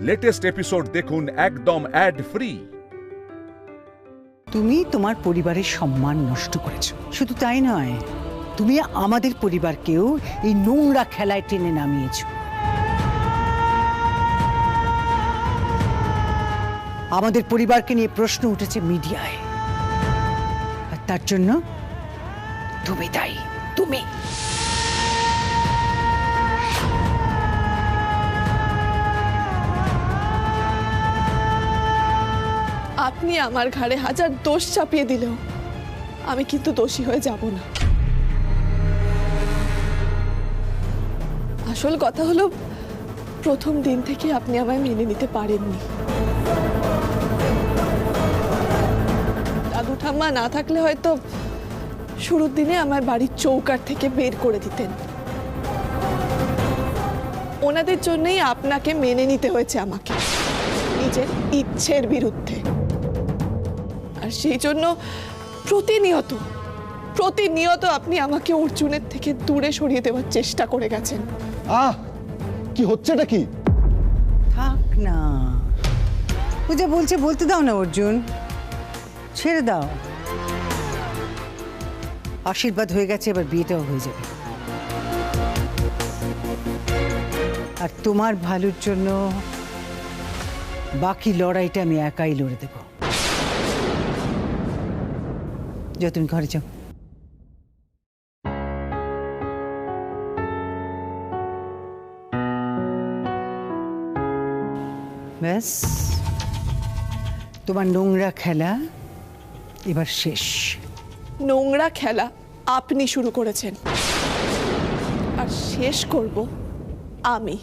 Latest episode দেখুন একদম add free. তুমি তোমার পরিবারের সম্মান নষ্ট করেছো, শুধু তাই নয়, তুমি আমাদের পরিবারকেও এই নোংরা খেলায় টেনে নামিয়েছো। আমাদের পরিবারকে নিয়ে প্রশ্ন উঠেছে মিডিয়ায়, আর তার জন্য তুমি দায়ী। তুমি আপনি আমার ঘাড়ে হাজার দোষ চাপিয়ে দিলেও আমি কিন্তু দোষী হয়ে যাব না। আসল কথা হলো, প্রথম দিন থেকে আপনি আমায় মেনে নিতে পারেননি। দাদু ঠাম্মা না থাকলে হয়তো শুরুর দিনে আমার বাড়ির চৌকাঠ থেকে বের করে দিতেন। ওনাদের জন্যই আপনাকে মেনে নিতে হয়েছে আমাকে, নিজের ইচ্ছের বিরুদ্ধে। আর সেই জন্য প্রতিনিয়ত আপনি আমাকে অর্জুনের থেকে দূরে সরিয়ে দেওয়ার চেষ্টা করে গেছেন। কি হচ্ছেটা কি? থাক না, ও যা বলছে বলতে দাও না অর্জুন, ছেড়ে দাও। আশীর্বাদ হয়ে গেছে, এবার বিয়েটাও হয়ে যাবে। আর তোমার ভালোর জন্য বাকি লড়াইটা আমি একাই লড়ে দেব। যাও, তুমি ঘরে যাও। ব্যাস, তোমার নোংরা খেলা এবার শেষ। নোংরা খেলা আপনি শুরু করেছেন, আর শেষ করব আমি।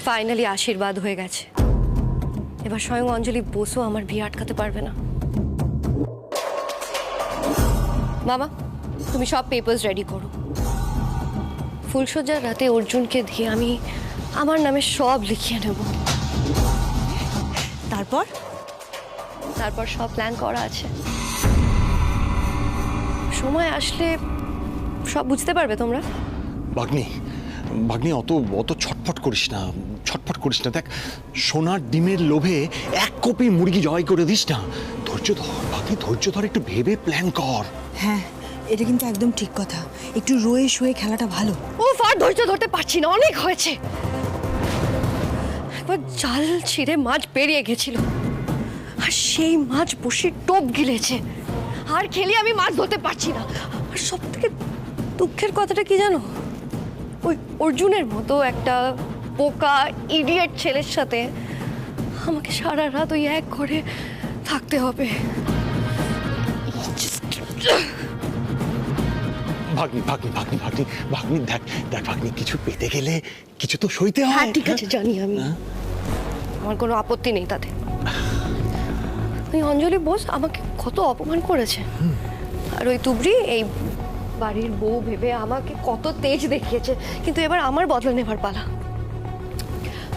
ফাইনালি আশীর্বাদ হয়ে গেছে, এবার স্বয়ং অঞ্জলি বসও আমার বিয়ে আটকাতে পারবে না। মামা, তুমি সব পেপারস রেডি করো। ফুলসজ্জার রাতে অর্জুনকে দিয়ে আমি আমার নামে সব লিখিয়ে নেব। তারপর তারপর সব প্ল্যান করা আছে। সময় আসলে সব বুঝতে পারবে তোমরা। ভাগ্নি, অত ছটফট করিস না, দেখ, সোনার ডিমের লোভে এক কপি মুরগি জয় করে দিস না। ধৈর্য ধর ভাগ্নি, ধৈর্য ধর, একটু ভেবে প্ল্যান কর। হ্যাঁ, এটা কিন্তু একদম ঠিক কথা। একটু রয়ে শুয়ে খেলাটা ভালো। ও আর ধৈর্য ধরতে পারছি না, অনেক হয়েছে। একবার জাল ছিঁড়ে মাছ বেরিয়ে গেছিল, আর সেই মাছ বসির টোপ গিলেছে। আর খেলে আমি মাছ ধরতে পারছি না। আর সব থেকে দুঃখের কথাটা কি জানো, ওই অর্জুনের মতো একটা বোকা ইডিয়েট ছেলের সাথে আমাকে সারা রাত ওই এক ঘরে থাকতে হবে। ভাগ্নি, দেখ ভাগ্নি, কিছু পেতে গেলে কিছু তো সইতে হয়। হ্যাঁ ঠিক আছে, জানি আমি, আমার কোনো আপত্তি নেই তাতে। ওই অঞ্জলি বোস আমাকে কত অপমান করেছে, আর ওই তুবড়ি এই বাড়ির বউ ভেবে আমাকে কত তেজ দেখিয়েছে। কিন্তু এবার আমার বদলা নেবার পালা।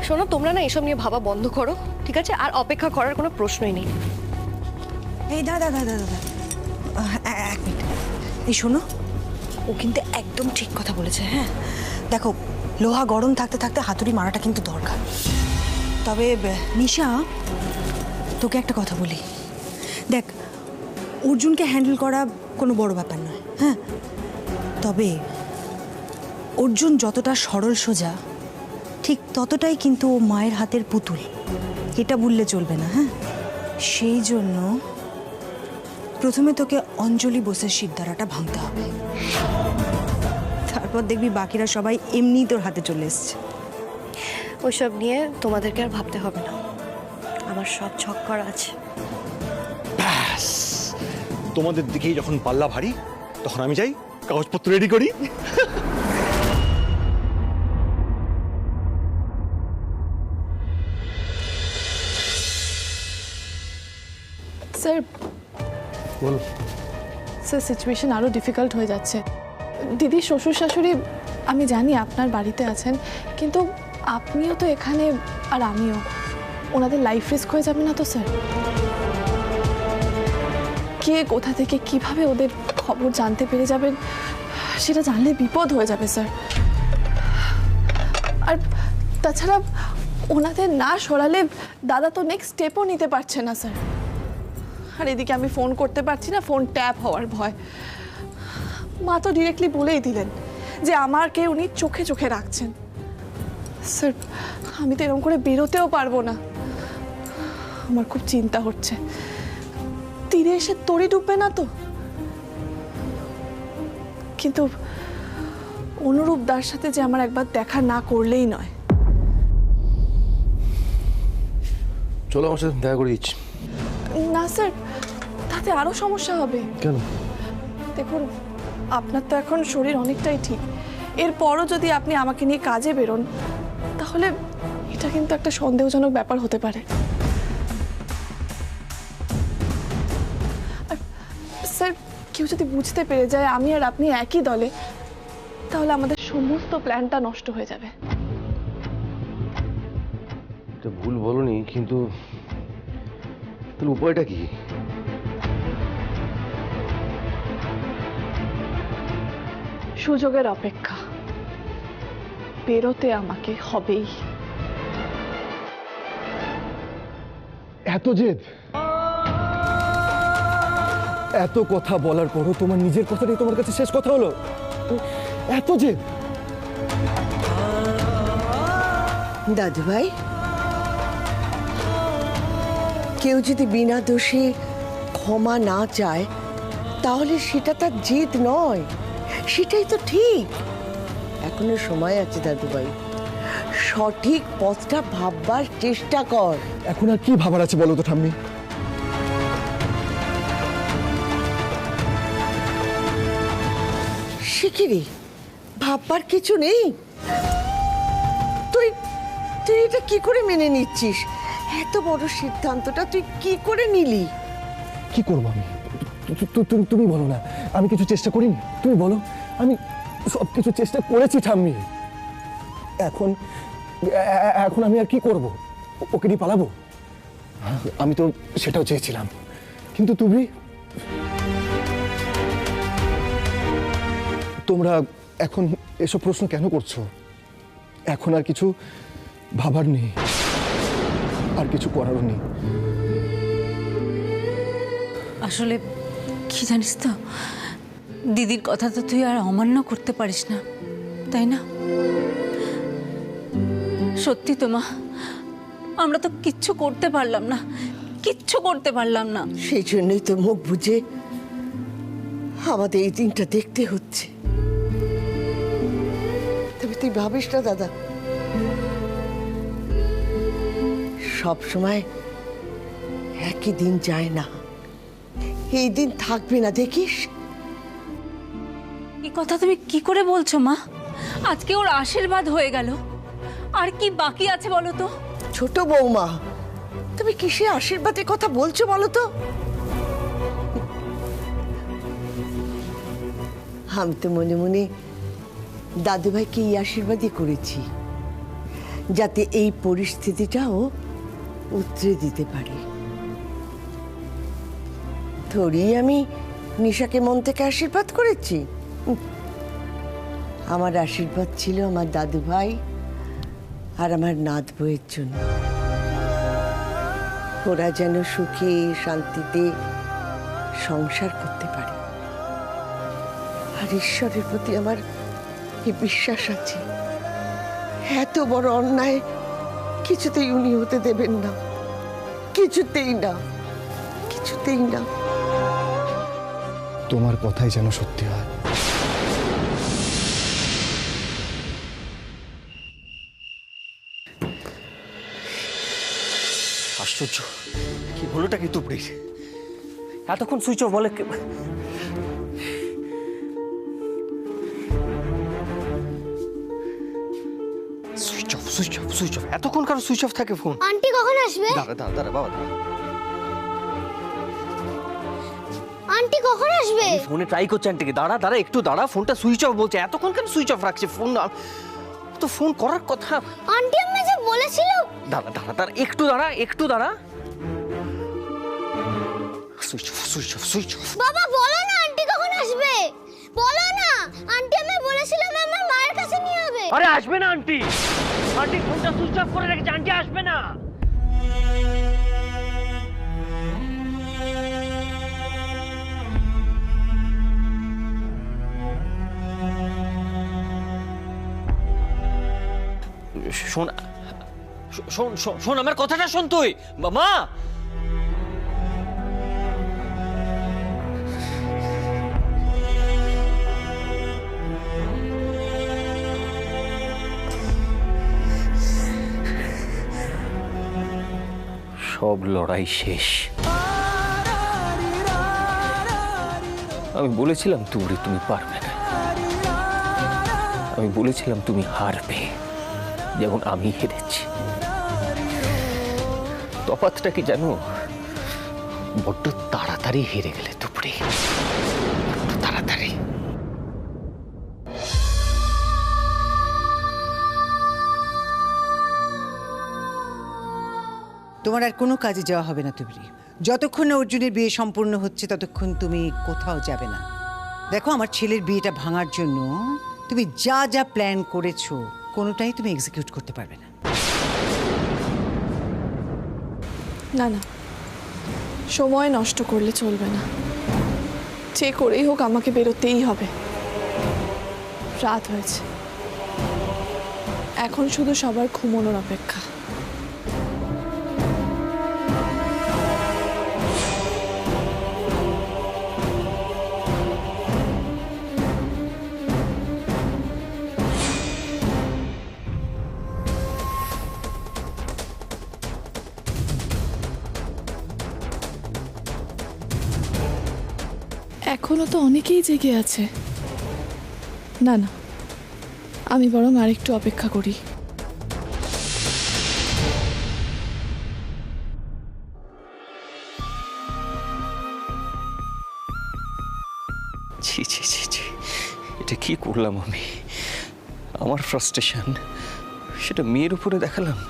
শোনো, তোমরা না এসব নিয়ে ভাবা বন্ধ করো, ঠিক আছে? আর অপেক্ষা করার কোনো প্রশ্নই নেই। এই দাদা, এক মিনিট, এই শোনো, ও কিন্তু একদম ঠিক কথা বলেছে। হ্যাঁ দেখো, লোহা গরম থাকতে থাকতে হাতুড়ি মারাটা কিন্তু দরকার। তবে নিশা, তোকে একটা কথা বলি, দেখ, অর্জুনকে হ্যান্ডেল করা কোনো বড় ব্যাপার নয়। হ্যাঁ, তবে অর্জুন যতটা সরল সোজা, ঠিক ততটাই কিন্তু ও মায়ের হাতের পুতুল, এটা বললে চলবে না। হ্যাঁ, সেই জন্য প্রথমে তোকে অঞ্জলি বোসের শিরদাঁড়াটা ভাঙতে হবে, তারপর দেখবি বাকিরা সবাই এমনি তোর হাতে চলে এসছে। ওইসব নিয়ে তোমাদেরকে আর ভাবতে হবে না, আমার সব ছক করা আছে। ব্যাস, তোমাদের দিকেই যখন পাল্লা ভারী, তখন আমি যাই কাগজপত্র রেডি করি। স্যার বলো। স্যার সিচুয়েশন আরও ডিফিকাল্ট হয়ে যাচ্ছে। দিদি শ্বশুর শাশুড়ি আমি জানি আপনার বাড়িতে আছেন, কিন্তু আপনিও তো এখানে আর আমিও, ওনাদের লাইফ রিস্ক হয়ে যাবে না তো স্যার? কে কোথা থেকে কিভাবে ওদের খবর জানতে পেরে যাবেন সেটা জানলে বিপদ হয়ে যাবে স্যার। আর তাছাড়া ওনাদের না সরালে দাদা তো নেক্সট স্টেপও নিতে পারছে না স্যার। আর এদিকে আমি ফোন করতে পারছি না, ফোন ট্যাপ হওয়ার ভয়। মা তো ডিরেক্টলি বলেই দিলেন যে আমাকে উনি চোখে চোখে রাখছেন। স্যার আমি তো এরকম করে বেরোতেও পারবো না, আমার খুব চিন্তা হচ্ছে। তীরে এসে তরি ডুববে না তো? কিন্তু অনুরূপ দার সাথে যে আমার একবার দেখা না করলেই নয়। চলো আমার সাথে দেখা করে দিচ্ছি। না স্যার, তাতে আরো সমস্যা হবে। কেন? দেখুন আপনার তো এখন শরীর অনেকটাই ঠিক, এরপরও যদি আপনি আমাকে নিয়ে কাজে বেরোন তাহলে এটা কিন্তু একটা সন্দেহজনক ব্যাপার হতে পারে। আর স্যার কেউ যদি বুঝতে পেরে যায় আমি আর আপনি একই দলে, তাহলে আমাদের সমস্ত প্ল্যানটা নষ্ট হয়ে যাবে। এটা ভুল বলনি, কিন্তু তাহলে উপায়টা কি? সুযোগের অপেক্ষা, বেরোতে আমাকে হবেই। এত জেদ, এত কথা বলার পরও তোমার নিজের কথাটাই তোমার কাছে শেষ কথা হলো? এত জেদ? দাদু ভাই, কেউ যদি বিনা দোষে ক্ষমা না চায় তাহলে সেটা তার জেদ নয়, সেটাই তো ঠিক। এখনো সময় আছে দাদু ভাই, সঠিক পথটা ভাববার চেষ্টা কর। এখন আর কি ভাবার আছে বলো তো ঠাম্মি? শিখিরি ভাববার কিছু নেই? তুই তুই এটা কি করে মেনে নিচ্ছিস? এত বড় সিদ্ধান্তটা তুই কি করে নিলি? কি করবো আমি? তুমি বলো না, আমি কিছু চেষ্টা করিনি? তুমি বলো, আমি সব কিছু চেষ্টা করেছি ঠাম্মি। এখন এখন আমি আর কি করব? ওকে নিয়ে পালাবো? আমি তো সেটাও চেয়েছিলাম, কিন্তু তুমি তোমরা এখন এসব প্রশ্ন কেন করছো? এখন আর কিছু ভাবার নেই, আর কিছু করারও নেই। আসলে কি জানিস তো, দিদির কথা তো তুই আর অমান্য করতে পারিস না, তাই না? সত্যি তো মা, আমরা তো কিচ্ছু করতে পারলাম না, কিচ্ছু করতে পারলাম না। সেই জন্যই তো মুখ বুঝে আমাদের এই দিনটা দেখতে হচ্ছে। তবে তুই ভাবিস না দাদা, সব সময় একই দিন যায় না, এই দিন থাকবে না, দেখিস। এই কথা তুমি কি করে বলছো মা? আজকে ওর আশীর্বাদ হয়ে গেল, আর কি বাকি আছে বলো তো? ছোট বৌমা, তুমি কিসে আশীর্বাদের কথা বলছো বলো তো? আমি তো মনে মনে দাদু ভাইকে এই আশীর্বাদই করেছি, যাতে এই পরিস্থিতিটাও উতরে দিতে পারে। থোড়ি আমি নিশাকে মন থেকে আশীর্বাদ করেছি। আমার আশীর্বাদ ছিল আমার দাদু ভাই আর আমার নাত বউয়ের জন্য। ওরা যেন সুখে শান্তিতে সংসার করতে পারে। আর ঈশ্বরের প্রতি আমার এই বিশ্বাস আছে, এত বড় অন্যায় কিছুতেই উনি হতে দেবেন না, কিছুতেই না, কিছুতেই না। তোমার কথাই যেন সত্যি হয়। আশ্চর্য, কি হলোটা কি তুবড়ির? এতক্ষণ সুইচ অফ বলে switch off, switch off, switch off. এতক্ষণ কারো সুইচ অফ থাকে ফোন? আন্টি কখন আসবে? দাঁড়া দাঁড়া দাঁড়া বাবা, দাঁড়া। আন্টি কখন আসবে? ফোনে ট্রাই করছে আন্টিকে। দাঁড়া দাঁড়া একটু দাঁড়া, ফোনটা সুইচ অফ বলছে। এতক্ষণ কেন সুইচ অফ রাখছে ফোন? তো ফোন করার কথা। আন্টি আম্মা যে বলেছিল। দাঁড়া দাঁড়া দাঁড়া একটু দাঁড়া, একটু দাঁড়া। Switch off switch off switch off. বাবা বলো না আন্টি কখন আসবে, বলো না। আন্টি আমি বলেছিলাম আমার মায়ের কাছে নিয়ে যাবে। আরে আসবে না আন্টি, আন্টি ফোনটা সুইচ অফ করে রেখেছে, আন্টি আসবে না। শোন শোন শোন আমার কথাটা শোন তুই। মা সব লড়াই শেষ। আমি বলেছিলাম তুমি পারবে না, আমি বলেছিলাম তুমি হারবে, যেমন আমি হেরেছি। তফাৎটা কি জানো? বড্ড তাড়াতাড়ি হেরে গেলে তুবড়ি, বড্ড তাড়াতাড়ি। তোমার আর কোনো কাজে যাওয়া হবে না তুবড়ি। যতক্ষণ না অর্জুনের বিয়ে সম্পূর্ণ হচ্ছে ততক্ষণ তুমি কোথাও যাবে না। দেখো, আমার ছেলের বিয়েটা ভাঙার জন্য তুমি যা যা প্ল্যান করেছো কোনোটাই তুমি এক্সিকিউট করতে পারবে না। না না, সময় নষ্ট করলে চলবে না। যে করেই হোক আমাকে বেরোতেই হবে। রাত হয়েছে, এখন শুধু সবার ঘুমানোর অপেক্ষা। এখনো তো অনেকেই জেগে আছে। না না, আমি বরং আরেকটু অপেক্ষা করি। ছি ছি ছি ছি, এটা কি করলাম আমি? আমার ফ্রাস্ট্রেশন সেটা মেয়ের উপরে দেখালাম।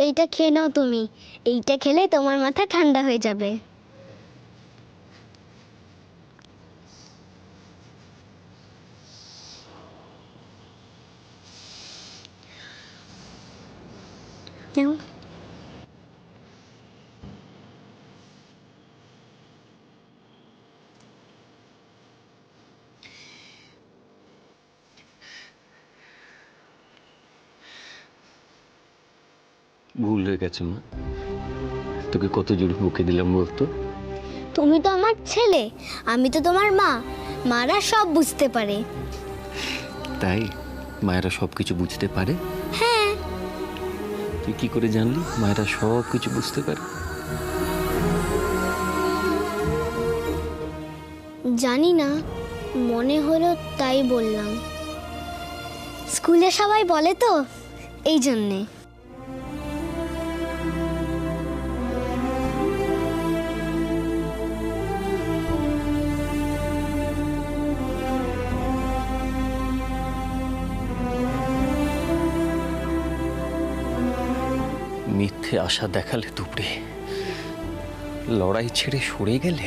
এইটা খেয়ে নাও তুমি, এইটা খেলে তোমার মাথা ঠান্ডা হয়ে যাবে। নাও। ভুল হয়ে গেছে মা, তোকে কত জোরে বকে দিলাম বলতো। তুমি তো আমার ছেলে, আমি তো তোমার মা। মারা সব বুঝতে পারে। তাই মায়েরা সব কিছু বুঝতে পারে? হ্যাঁ। তুই কি করে জানলি মায়েরা সব কিছু বুঝতে পারে? জানি না, মনে হলো তাই বললাম। স্কুলে সবাই বলে তো, এই জন্যে। মিথ্যে আশা দেখালে তুবড়ি, লড়াই ছেড়ে সরে গেলে।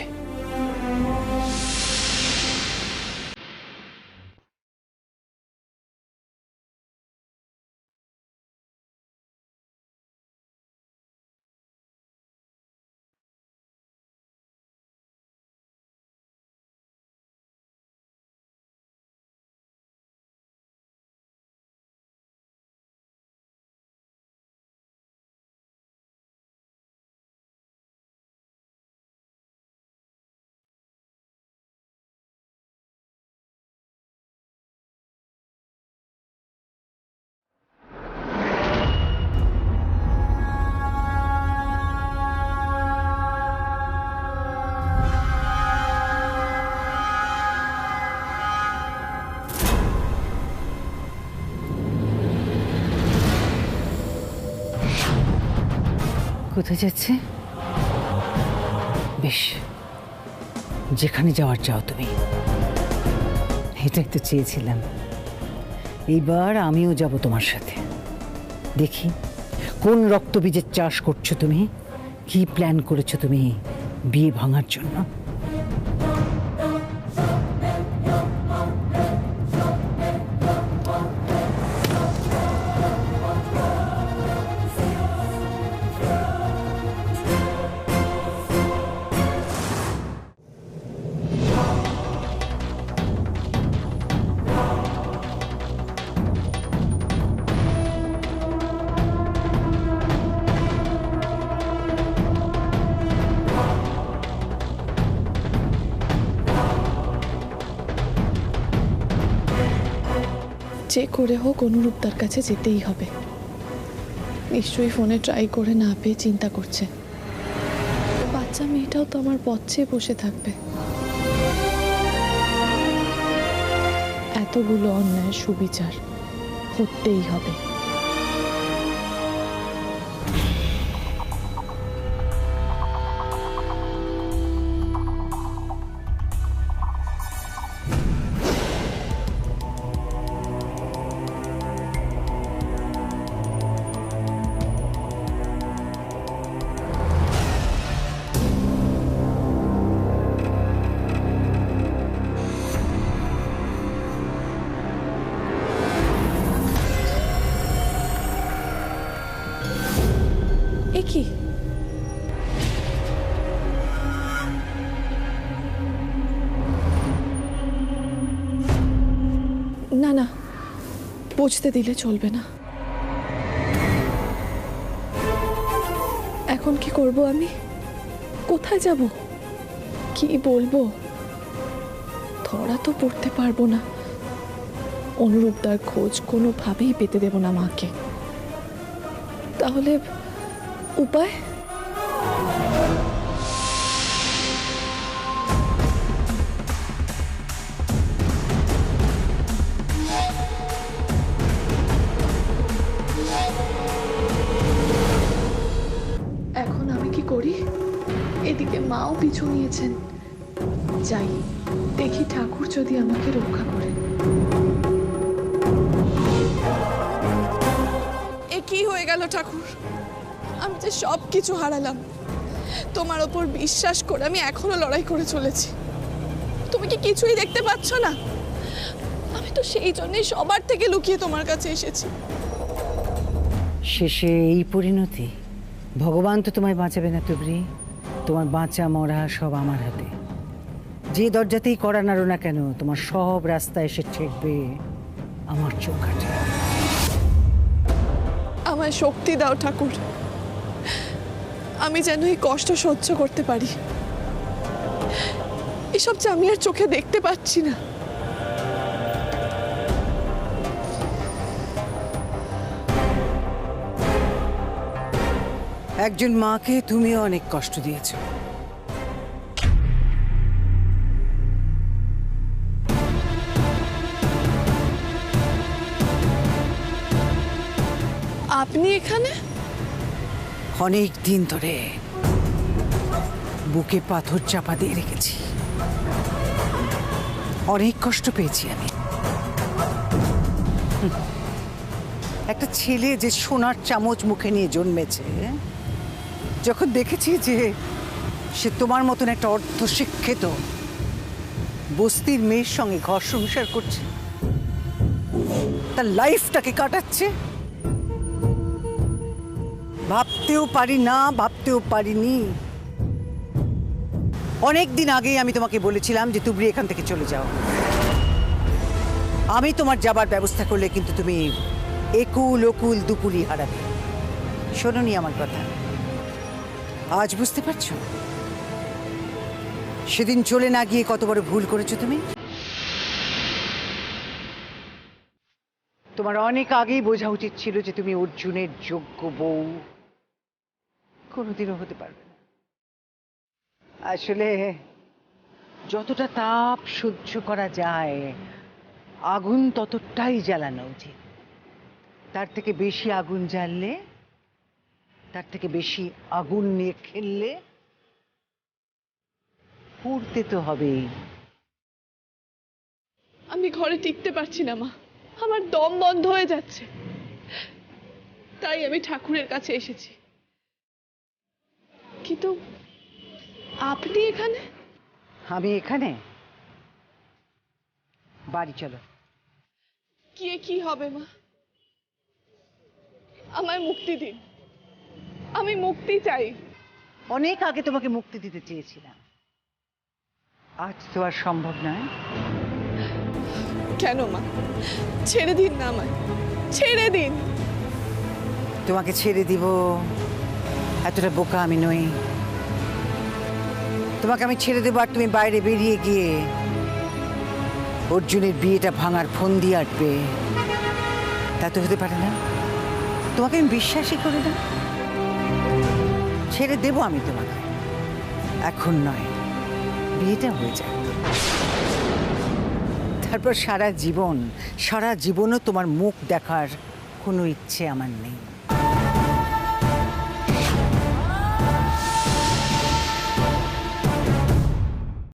কোথায় যাচ্ছে? বেশ, যেখানে যাওয়ার যাও তুমি। এটাই তো চেয়েছিলাম। এইবার আমিও যাব তোমার সাথে। দেখি কোন রক্তবীজের চাষ করছো তুমি, কি প্ল্যান করেছো তুমি বিয়ে ভাঙার জন্য। যে করে হোক অনুরূপদার কাছে যেতেই হবে। নিশ্চয়ই ফোনে ট্রাই করে না পেয়ে চিন্তা করছে। বাচ্চা মেয়েটাও তো আমার পথ চেয়ে বসে থাকবে। এতগুলো অন্যায় সুবিচার হতেই হবে। কি না না, বুঝতে দিলে চলবে না। এখন কি করব আমি? কোথায় যাব? কি বলবো? ধরা তো পড়তে পারবো না। অনুরূপদার খোঁজ কোনোভাবেই পেতে দেব না মাকে। তাহলে উপায়? এখন আমি কি করি? এদিকে মাও পিছু নিয়েছেন। যাই, দেখি ঠাকুর যদি আমাকে রক্ষা করে। এ কি হয়ে গেল ঠাকুর? আমি যে সব কিছু হারালাম। তোমার ওপর বিশ্বাস করে আমি এখনো লড়াই করে চলেছি। তুমি কি কিছুই দেখতে পাচ্ছ না? আমি তো সেই জন্যই সবার থেকে লুকিয়ে তোমার কাছে এসেছি। শেষে এই পরিণতি? ভগবান তো তোমায় বাঁচাবে না তুবরি। তোমার বাঁচা মরা সব আমার হাতে। যে দরজাতেই কড়া নাড়ো না কেন, তোমার সব রাস্তা এসে ঠেকবে আমার চৌকাঠে। আমায় শক্তি দাও ঠাকুর, আমি যেন এই কষ্ট সহ্য করতে পারি। এসব যে আমি আর চোখে দেখতে পাচ্ছি না। একজন মাকে তুমিও অনেক কষ্ট দিয়েছ। আপনি এখানে? অনেক দিন ধরে বুকে পাথর চাপা দিয়ে রেখেছি। অনেক কষ্ট পেয়েছি আমি। একটা ছেলে যে সোনার চামচ মুখে নিয়ে জন্মেছে, যখন দেখেছি যে সে তোমার মতন একটা অর্ধশিক্ষিত বস্তির মেয়ের সঙ্গে ঘর সংসার করছে, তার লাইফটাকে কাটাচ্ছে, ভাবতেও পারি না, ভাবতেও পারিনি। অনেক দিন আগেই আমি তোমাকে বলেছিলাম যে তুবরি এখান থেকে চলে যাও। আমি তোমার যাবার ব্যবস্থা করলে কিন্তু তুমি একুল ওকুল দুকুলি হারাবে। শোনোনি আমার কথা? আজ বুঝতে পারছো সেদিন চলে না গিয়ে কত বড় ভুল করেছো তুমি? তোমার অনেক আগেই বোঝা উচিত ছিল যে তুমি অর্জুনের যোগ্য বউ কোনোদিনও হতে পারবে না। আসলে যতটা তাপ সহ্য করা যায়, আগুন ততটাই জ্বালানো উচিত। তার থেকে বেশি আগুন জ্বাললে তার থেকে বেশি আগুন নিয়ে খেললে পুড়তে তো হবেই। আমি ঘরে টিকতে পারছি না মা, আমার দম বন্ধ হয়ে যাচ্ছে, তাই আমি ঠাকুরের কাছে এসেছি। কিন্তু আপনি এখানে? আমি এখানে? বাড়ি চলো। গিয়ে কি হবে মা? আমায় মুক্তি দিন, আমি মুক্তি চাই। অনেক আগে তোমাকে মুক্তি দিতে চেয়েছিলাম, আজ তো আর সম্ভব নয়। কেন মা? ছেড়ে দিন না আমায়, ছেড়ে দিন। তোমাকে ছেড়ে দিব এতটা বোকা আমি নই। তোমাকে আমি ছেড়ে দেবো আর তুমি বাইরে বেরিয়ে গিয়ে অর্জুনের বিয়েটা ভাঙার ফন্দি আটবে? তা তো হতে পারে না। তোমাকে আমি বিশ্বাসই করি না। ছেড়ে দেবো আমি তোমাকে, এখন নয়, বিয়েটা হয়ে যায়। তারপর সারা জীবনও তোমার মুখ দেখার কোনো ইচ্ছে আমার নেই।